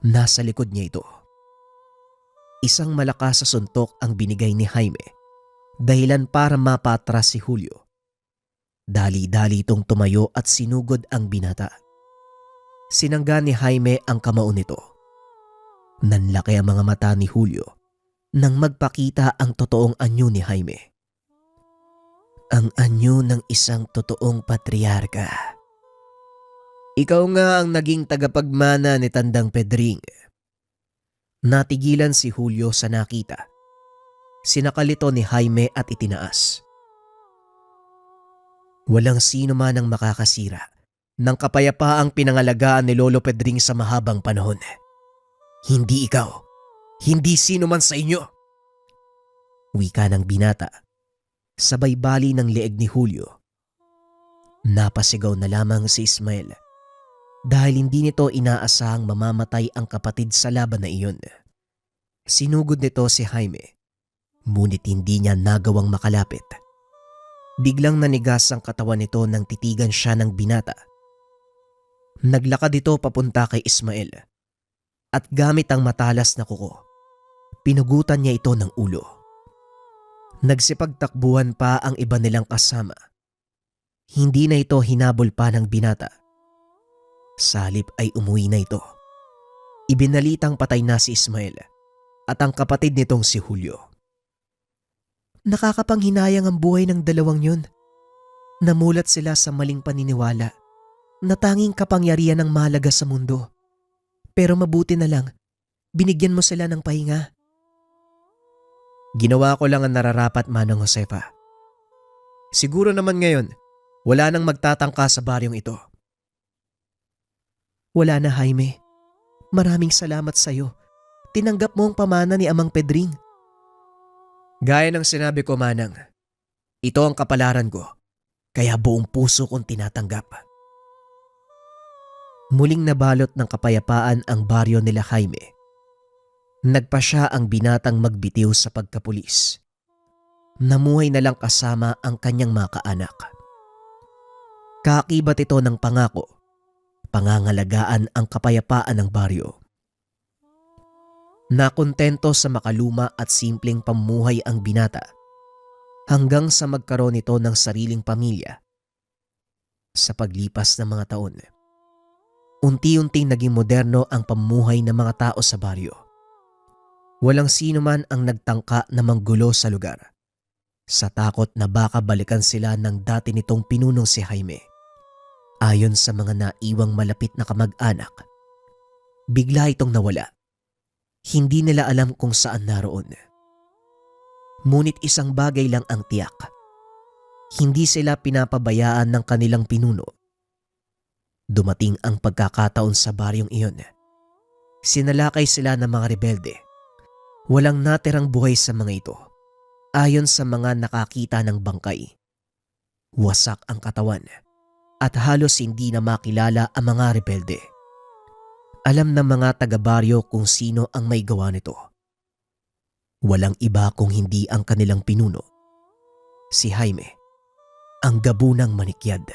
nasa likod niya ito. Isang malakas sa suntok ang binigay ni Jaime, dahilan para mapatras si Julio. Dali-dali itong tumayo at sinugod ang binata. Sinangga ni Jaime ang kamao nito. Nanlaki ang mga mata ni Julio nang magpakita ang totoong anyo ni Jaime. Ang anyo ng isang totoong patriarka. Ikaw nga ang naging tagapagmana ni Tandang Pedring. Natigilan si Julio sa nakita. Sinakalito ni Jaime at itinaas. Walang sino man ang makakasira ng kapayapaang pinangalagaan ni Lolo Pedring sa mahabang panahon. Hindi ikaw. Hindi sino man sa inyo. Wika ng binata. Sabay bali ng leeg ni Julio. Napasigaw na lamang si Ismael dahil hindi nito inaasahang mamamatay ang kapatid sa laban na iyon. Sinugod nito si Jaime, ngunit hindi niya nagawang makalapit. Biglang nanigas ang katawan nito nang titigan siya ng binata. Naglakad ito papunta kay Ismael at gamit ang matalas na kuko, pinugutan niya ito ng ulo. Nagsipagtakbuhan pa ang iba nilang kasama. Hindi na ito hinabol pa ng binata. Salip ay umuwi na ito. Ibinalitang patay na si Ismael at ang kapatid nitong si Julio. Nakakapanghinayang ang buhay ng dalawang yun. Namulat sila sa maling paniniwala na tanging kapangyarihan ang mahalaga sa mundo. Pero mabuti na lang, binigyan mo sila ng pahinga. Ginawa ko lang ang nararapat, Manong Josefa. Siguro naman ngayon, wala nang magtatangka sa baryong ito. Wala na, Jaime. Maraming salamat sa iyo. Tinanggap mo ang pamana ni Amang Pedring. Gaya ng sinabi ko, Manang, ito ang kapalaran ko, kaya buong puso kong tinatanggap. Muling nabalot ng kapayapaan ang baryo nila Jaime. Nagpa siya ang binatang magbitiw sa pagkapulis. Namuhay na lang kasama ang kanyang mga kaanak. Kaakibat ito ng pangako pangangalagaan ang kapayapaan ng baryo. Nakontento sa makaluma at simpleng pamumuhay ang binata hanggang sa magkaroon nito ng sariling pamilya. Sa paglipas ng mga taon, unti-unting naging moderno ang pamumuhay ng mga tao sa baryo. Walang sino man ang nagtangka na manggulo sa lugar sa takot na baka balikan sila ng dati nitong pinunong si Jaime. Ayon sa mga naiwang malapit na kamag-anak, bigla itong nawala. Hindi nila alam kung saan naroon. Ngunit isang bagay lang ang tiyak. Hindi sila pinapabayaan ng kanilang pinuno. Dumating ang pagkakataon sa baryong iyon. Sinalakay sila ng mga rebelde. Walang natirang buhay sa mga ito. Ayon sa mga nakakita ng bangkay, wasak ang katawan at halos hindi na makilala ang mga rebelde. Alam ng mga taga-baryo kung sino ang may gawa nito. Walang iba kung hindi ang kanilang pinuno, si Jaime, ang gabunang manikyad.